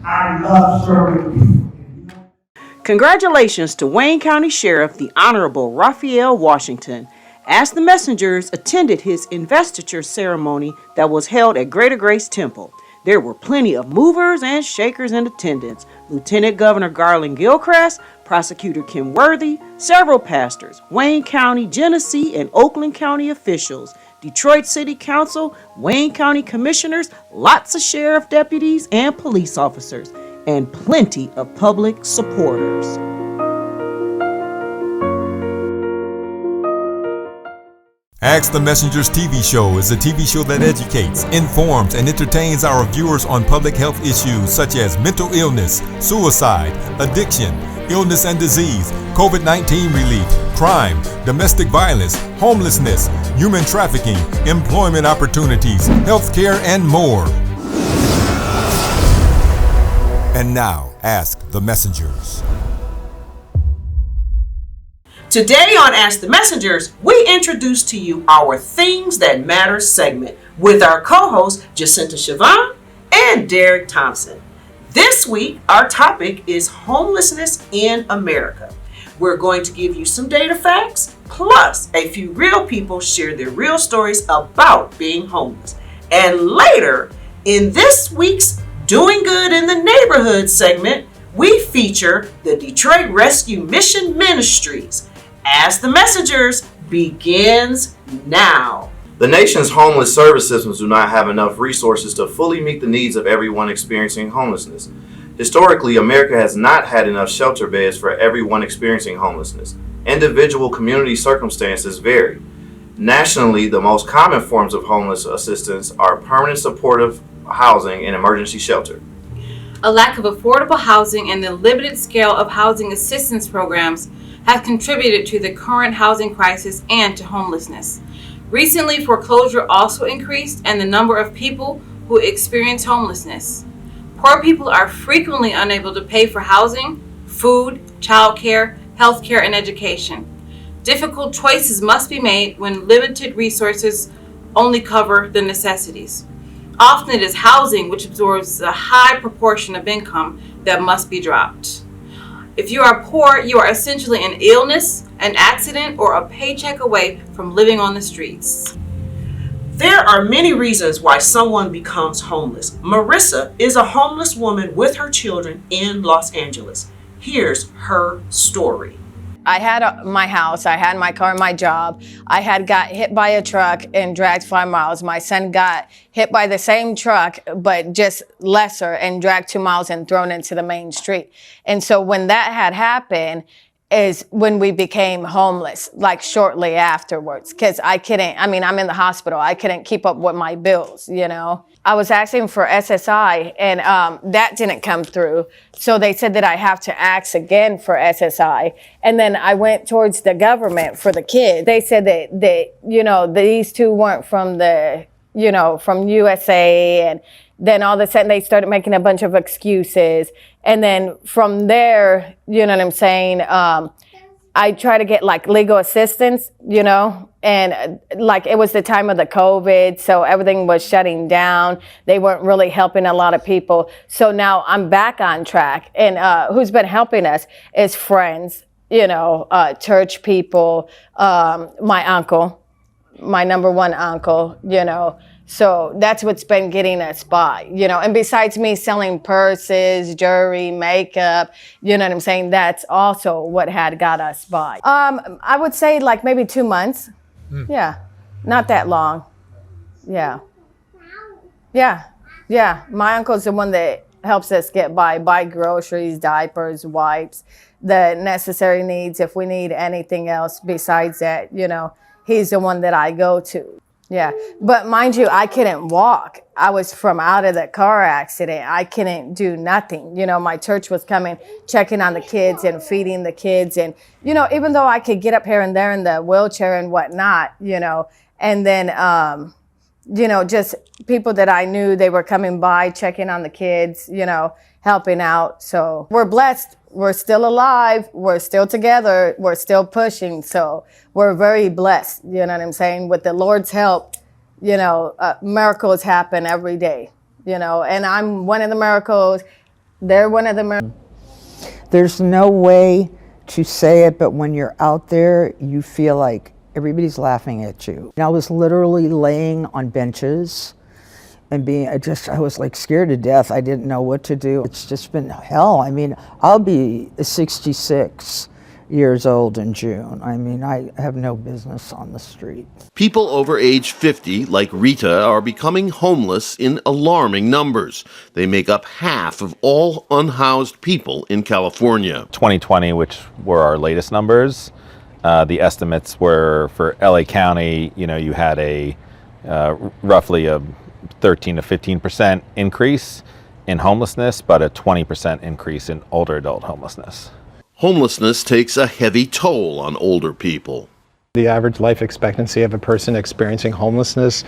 I love serving people. Congratulations to Wayne County Sheriff the Honorable Raphael Washington, as the messengers attended his investiture ceremony that was held at Greater Grace Temple. There were plenty of movers and shakers in attendance. Lieutenant Governor Garland Gilchrist, Prosecutor Kim Worthy, several pastors, Wayne County, Genesee, and Oakland County officials, Detroit City Council, Wayne County commissioners, lots of sheriff deputies and police officers, and plenty of public supporters. Ask the Messenger's TV show is a TV show that educates, informs, and entertains our viewers on public health issues such as mental illness, suicide, addiction, illness and disease, COVID-19 relief, crime, domestic violence, homelessness, human trafficking, employment opportunities, healthcare, and more. And now, ask the Messengers. Today on Ask the Messengers, we introduce to you our Things That Matter segment with our co-hosts Jacinta Siobhan and Derek Thompson. This week, our topic is homelessness in America. We're going to give you some data facts, plus a few real people share their real stories about being homeless. And later, in this week's Doing Good in the Neighborhood segment, we feature the Detroit Rescue Mission Ministries. Ask the Messengers begins now. The nation's homeless service systems do not have enough resources to fully meet the needs of everyone experiencing homelessness. Historically, America has not had enough shelter beds for everyone experiencing homelessness. Individual community circumstances vary. Nationally, the most common forms of homeless assistance are permanent supportive housing and emergency shelter. A lack of affordable housing and the limited scale of housing assistance programs have contributed to the current housing crisis and to homelessness. Recently, foreclosure also increased and the number of people who experience homelessness. Poor people are frequently unable to pay for housing, food, childcare, healthcare, and education. Difficult choices must be made when limited resources only cover the necessities. Often it is housing which absorbs a high proportion of income that must be dropped. If you are poor, you are essentially an illness, an accident, or a paycheck away from living on the streets. There are many reasons why someone becomes homeless. Marissa is a homeless woman with her children in Los Angeles. Here's her story. I had my house, I had my car, my job. I had got hit by a truck and dragged 5 miles. My son got hit by the same truck, but just lesser, and dragged 2 miles and thrown into the main street. And so when that had happened is when we became homeless, like shortly afterwards, because I'm in the hospital. I couldn't keep up with my bills, you know. I was asking for SSI, and that didn't come through. So they said that I have to ask again for SSI. And then I went towards the government for the kids. They said that these two weren't from from USA. And then all of a sudden they started making a bunch of excuses. And then from there, you know what I'm saying, I try to get like legal assistance, and like it was the time of the COVID, so everything was shutting down. They weren't really helping a lot of people. So now I'm back on track. And who's been helping us is friends, church people, my uncle, my number one uncle, So that's what's been getting us by, and besides me selling purses, jewelry, makeup, you know what I'm saying? That's also what had got us by. I would say like maybe 2 months. Yeah, not that long. Yeah. My uncle's the one that helps us get by, buy groceries, diapers, wipes, the necessary needs. If we need anything else besides that, he's the one that I go to. Yeah, but mind you, I couldn't walk. I was from out of the car accident. I couldn't do nothing. My church was coming, checking on the kids and feeding the kids. And, even though I could get up here and there in the wheelchair and whatnot, and then, just people that I knew, they were coming by, checking on the kids, helping out. So we're blessed. We're still alive. We're still together. We're still pushing. So we're very blessed. You know what I'm saying? With the Lord's help, miracles happen every day, and I'm one of the miracles. They're one of the There's no way to say it, but when you're out there, you feel like everybody's laughing at you. And I was literally laying on benches and I was like scared to death. I didn't know what to do. It's just been hell. I mean, I'll be 66 years old in June. I mean, I have no business on the street. People over age 50, like Rita, are becoming homeless in alarming numbers. They make up half of all unhoused people in California. 2020, which were our latest numbers, the estimates were for LA County, you had a roughly a 13 to 15% increase in homelessness, but a 20% increase in older adult homelessness. Homelessness takes a heavy toll on older people. The average life expectancy of a person experiencing homelessness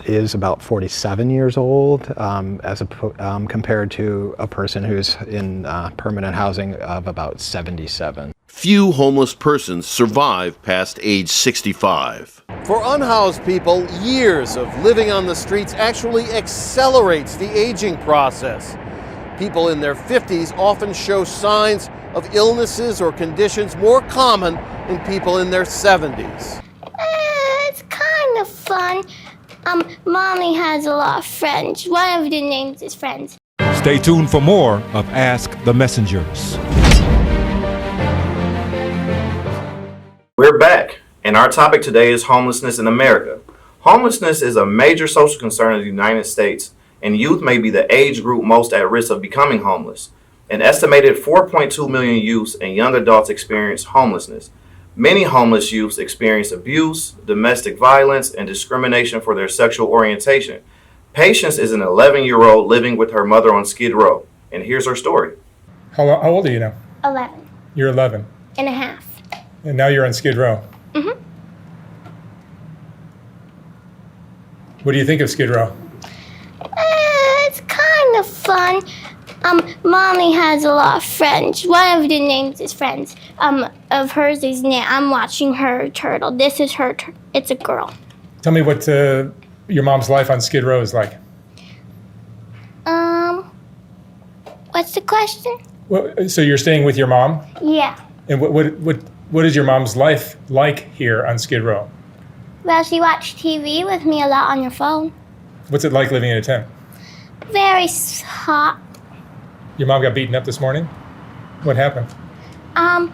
is about 47 years old, compared to a person who's in permanent housing of about 77. Few homeless persons survive past age 65. For unhoused people, years of living on the streets actually accelerates the aging process. People in their 50s often show signs of illnesses or conditions more common in people in their 70s. It's kind of fun. Mommy has a lot of friends. One of the names is Friends. Stay tuned for more of Ask the Messengers. We're back, and our topic today is homelessness in America. Homelessness is a major social concern in the United States, and youth may be the age group most at risk of becoming homeless. An estimated 4.2 million youths and young adults experience homelessness. Many homeless youths experience abuse, domestic violence, and discrimination for their sexual orientation. Patience is an 11-year-old living with her mother on Skid Row, and here's her story. How old are you now? 11 You're 11. and a half. And now you're on Skid Row. Mm-hmm. What do you think of Skid Row? It's kind of fun. Mommy has a lot of friends. One of the names is Friends. Of hers is I'm watching her turtle. This is her. It's a girl. Tell me what your mom's life on Skid Row is like. What's the question? Well, so you're staying with your mom? Yeah. And what is your mom's life like here on Skid Row? Well, she watched TV with me a lot on her phone. What's it like living in a tent? Very hot. Your mom got beaten up this morning? What happened? Her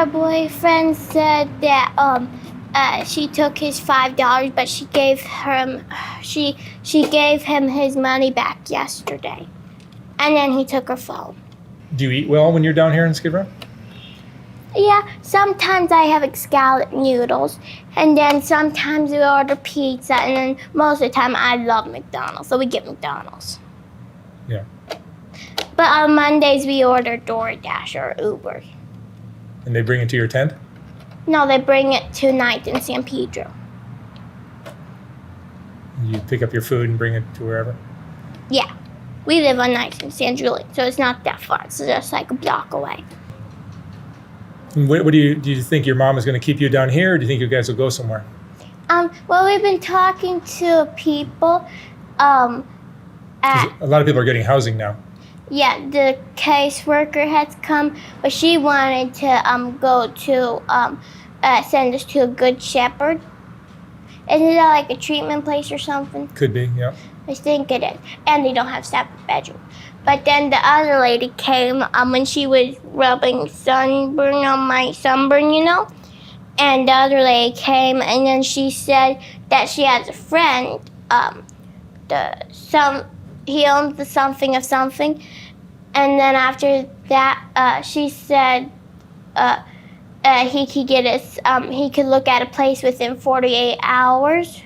boyfriend said that she took his $5, but she gave him his money back yesterday, and then he took her phone. Do you eat well when you're down here in Skid Row? Yeah, sometimes I have scallop noodles, and then sometimes we order pizza, and then most of the time I love McDonald's, so we get McDonald's. Yeah. But on Mondays we order DoorDash or Uber. And they bring it to your tent? No, they bring it to night in San Pedro. You pick up your food and bring it to wherever? Yeah, we live on night in San Julian, so it's not that far. It's just like a block away. And what do you think your mom is going to keep you down here, or do you think you guys will go somewhere? Well, we've been talking to people. A lot of people are getting housing now. Yeah, the caseworker has come, but she wanted to go to send us to a Good Shepherd. Isn't that like a treatment place or something? Could be, yeah. I think it is. And they don't have separate bedrooms. But then the other lady came when she was rubbing sunburn on my sunburn, And the other lady came, and then she said that she has a friend. He owns the something of something. And then after that, she said he could get us. He could look at a place within 48 hours.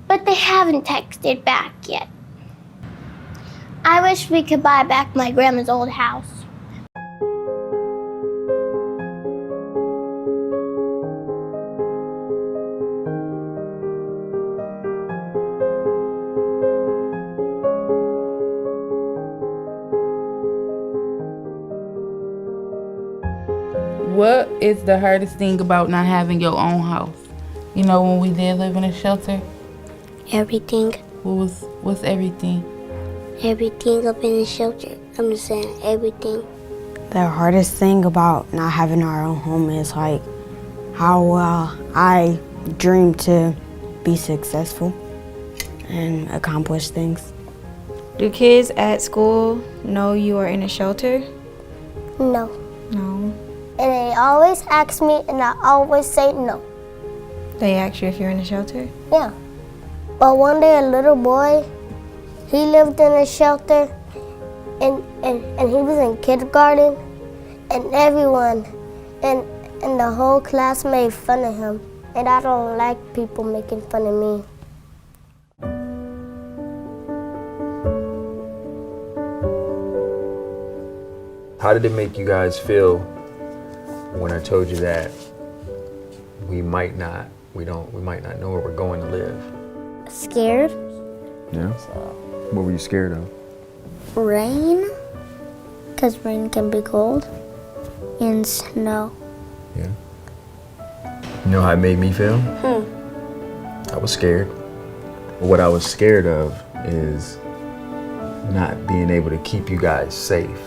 But they haven't texted back yet. I wish we could buy back my grandma's old house. What is the hardest thing about not having your own house? When we did live in a shelter? Everything. What's everything? everything up in the shelter. I'm just saying everything. The hardest thing about not having our own home is like how I dream to be successful and accomplish things. Do kids at school know you are in a shelter? No. No. And they always ask me, and I always say no. They ask you if you're in a shelter? Yeah. But one day a little boy, he lived in a shelter, and he was in kindergarten, and everyone and the whole class made fun of him. And I don't like people making fun of me. How did it make you guys feel when I told you that we might not know where we're going to live? Scared? Yeah. What were you scared of? Rain, because rain can be cold, and snow. Yeah. You know how it made me feel? I was scared. But what I was scared of is not being able to keep you guys safe.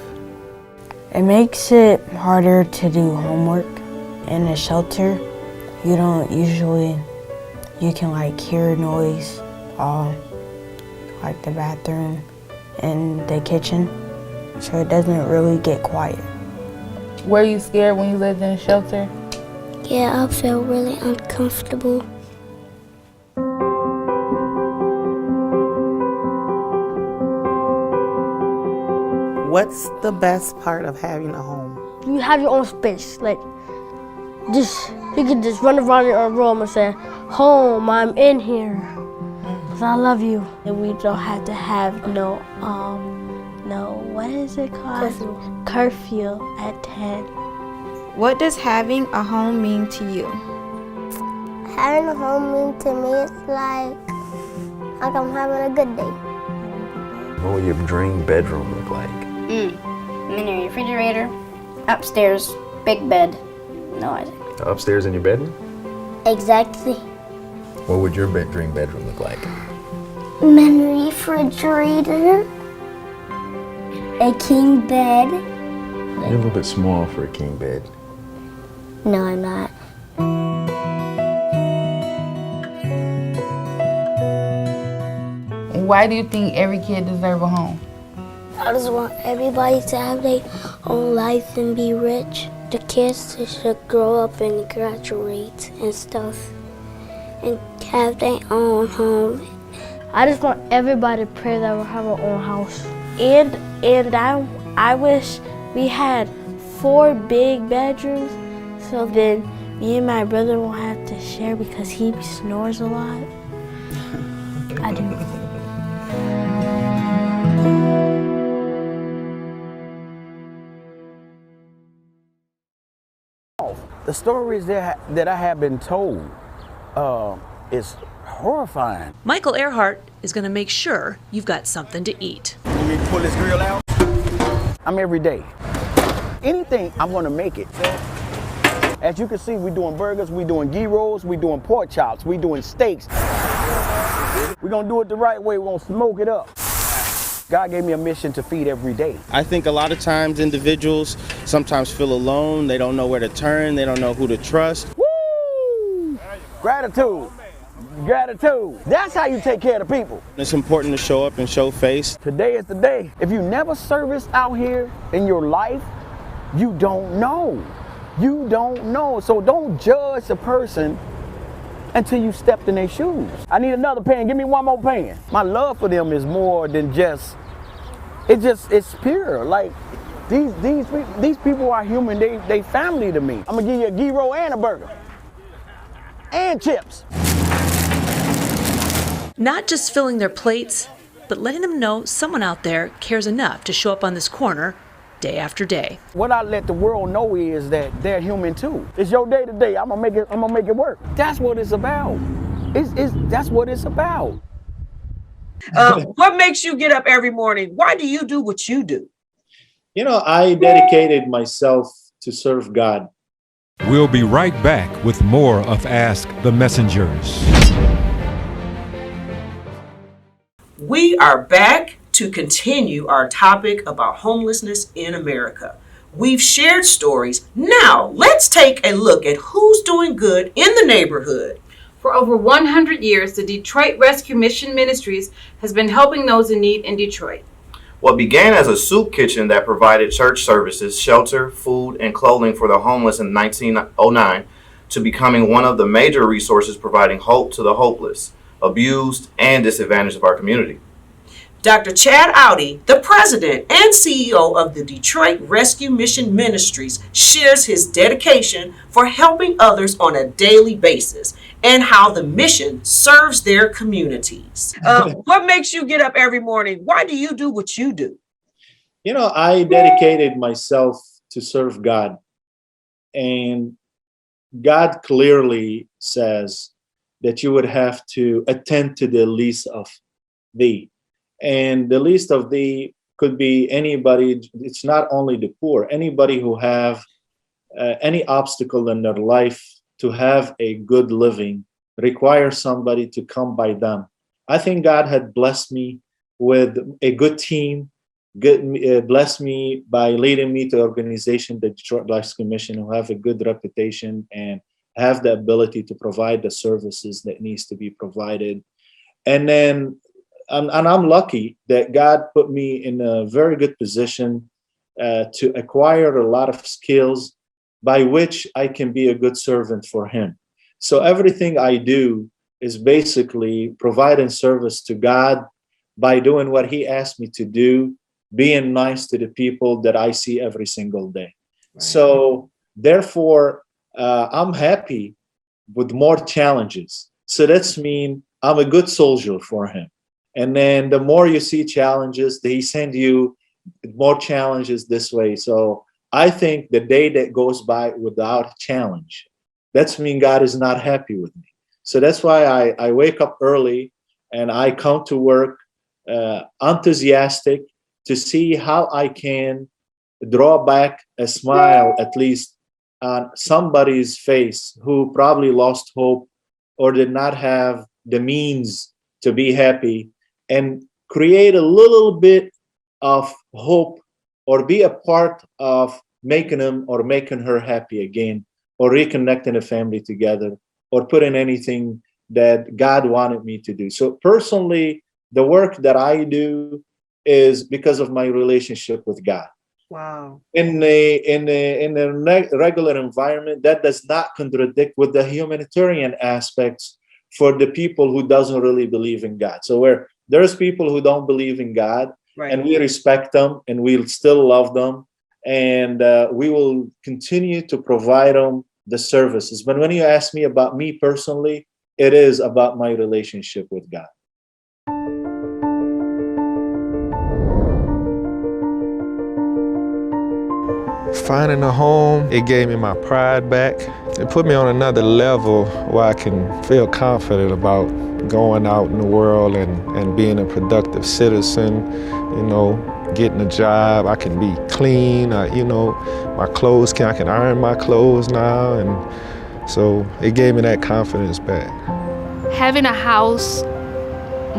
It makes it harder to do homework in a shelter. You can like hear noise all like the bathroom and the kitchen, so it doesn't really get quiet. Were you scared when you lived in a shelter? Yeah, I felt really uncomfortable. What's the best part of having a home? You have your own space, like you can just run around your room and say, "Home, I'm in here, 'cause I love you." And we don't have to have no, what is it called? Curfew at 10. What does having a home mean to you? Having a home means to me it's like I'm having a good day. What would your dream bedroom look like? Mini refrigerator, upstairs, big bed. No, Isaac. Upstairs in your bedroom? Exactly. What would your dream bedroom look like? Mini refrigerator, a king bed. You're a little bit small for a king bed. No, I'm not. Why do you think every kid deserves a home? I just want everybody to have their own life and be rich. The kids should grow up and graduate and stuff and have their own home. I just want everybody to pray that we'll have our own house. And I wish we had 4 big bedrooms, so then me and my brother won't have to share because he snores a lot. I do. The stories that I have been told is horrifying. Michael Earhart is going to make sure you've got something to eat. You need to pull this grill out? I'm every day. Anything, I'm going to make it. As you can see, we're doing burgers, we're doing ghee rolls, we're doing pork chops, we're doing steaks. We're going to do it the right way. We're going to smoke it up. God gave me a mission to feed every day. I think a lot of times individuals sometimes feel alone. They don't know where to turn. They don't know who to trust. Woo! Gratitude. Gratitude. That's how you take care of the people. It's important to show up and show face. Today is the day. If you never serviced out here in your life, you don't know. You don't know. So don't judge a person until you stepped in their shoes. I need another pan. Give me one more pan. My love for them is more than it's pure. Like these people are human. They family to me. I'm gonna give you a ghee roll and a burger and chips. Not just filling their plates, but letting them know someone out there cares enough to show up on this corner day after day. What I let the world know is that they're human too. It's your day today. I'm gonna make it work. That's what it's about. That's what it's about. What makes you get up every morning? Why do you do what you do? You know, I dedicated myself to serve God. We'll be right back with more of Ask the Messengers. We are back to continue our topic about homelessness in America. We've shared stories. Now, let's take a look at who's doing good in the neighborhood. For over 100 years, the Detroit Rescue Mission Ministries has been helping those in need in Detroit. What began as a soup kitchen that provided church services, shelter, food, and clothing for the homeless in 1909 to becoming one of the major resources providing hope to the hopeless, abused, and disadvantaged of our community. Dr. Chad Audi, the president and CEO of the Detroit Rescue Mission Ministries, shares his dedication for helping others on a daily basis and how the mission serves their communities. What makes you get up every morning? Why do you do what you do? You know, I dedicated myself to serve God, and God clearly says that you would have to attend to the least of thee. And the least of thee could be anybody. It's not only the poor, anybody who have any obstacle in their life to have a good living requires somebody to come by them. I think God had blessed me with a good team, blessed me by leading me to an organization, the Detroit Rescue Mission, who have a good reputation and have the ability to provide the services that needs to be provided. And then and I'm lucky that God put me in a very good position to acquire a lot of skills by which I can be a good servant for Him. So everything I do is basically providing service to God by doing what He asked me to do, being nice to the people that I see every single day. Right. So therefore, I'm happy with more challenges. So that's mean I'm a good soldier for Him. And then the more you see challenges, they send you more challenges this way. So I think the day that goes by without challenge, that's mean God is not happy with me. So that's why I wake up early and I come to work enthusiastic to see how I can draw back a smile, at least on somebody's face who probably lost hope or did not have the means to be happy, and create a little bit of hope or be a part of making him or making her happy again, or reconnecting the family together, or putting anything that God wanted me to do. So personally, the work that I do is because of my relationship with God. Wow. In a regular environment, that does not contradict with the humanitarian aspects for the people who doesn't really believe in God. So where there's people who don't believe in God, right, and we respect them and we'll still love them, and we will continue to provide them the services. But when you ask me about me personally, it is about my relationship with God. Finding a home, it gave me my pride back. It put me on another level where I can feel confident about going out in the world and being a productive citizen, you know, getting a job. I can be clean, you know, my clothes, I can iron my clothes now, and so it gave me that confidence back. Having a house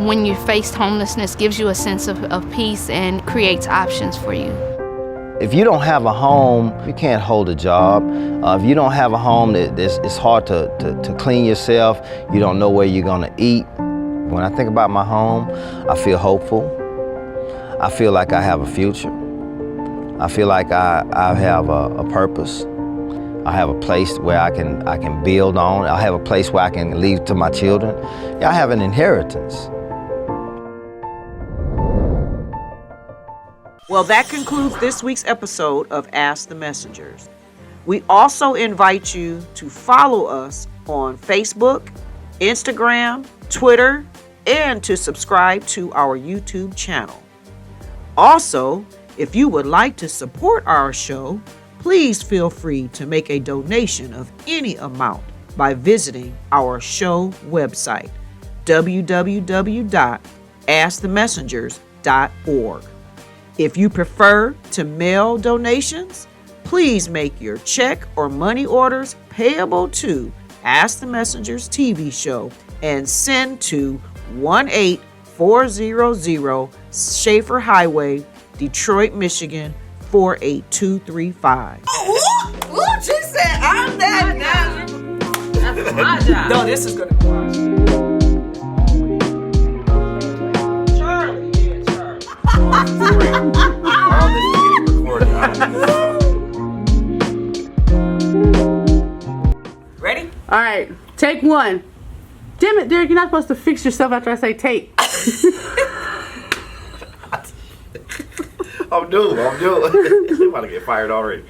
when you face homelessness gives you a sense of peace and creates options for you. If you don't have a home, you can't hold a job. If you don't have a home, it's hard to clean yourself. You don't know where you're gonna eat. When I think about my home, I feel hopeful. I feel like I have a future. I feel like I have a purpose. I have a place where I can build on. I have a place where I can leave to my children. I have an inheritance. Well, that concludes this week's episode of Ask the Messengers. We also invite you to follow us on Facebook, Instagram, Twitter, and to subscribe to our YouTube channel. Also, if you would like to support our show, please feel free to make a donation of any amount by visiting our show website, www.askthemessengers.org. If you prefer to mail donations, please make your check or money orders payable to Ask the Messengers TV show and send to 400 Schaefer Highway, Detroit, Michigan, 48235. Ooh, she said, I'm that guy. That's my job. No, this is going to be Charlie. Yeah, Charlie. All this is getting recorded. Ready? All right, take one. Damn it, Derek, you're not supposed to fix yourself after I say take. I'm due. I'm about to get fired already.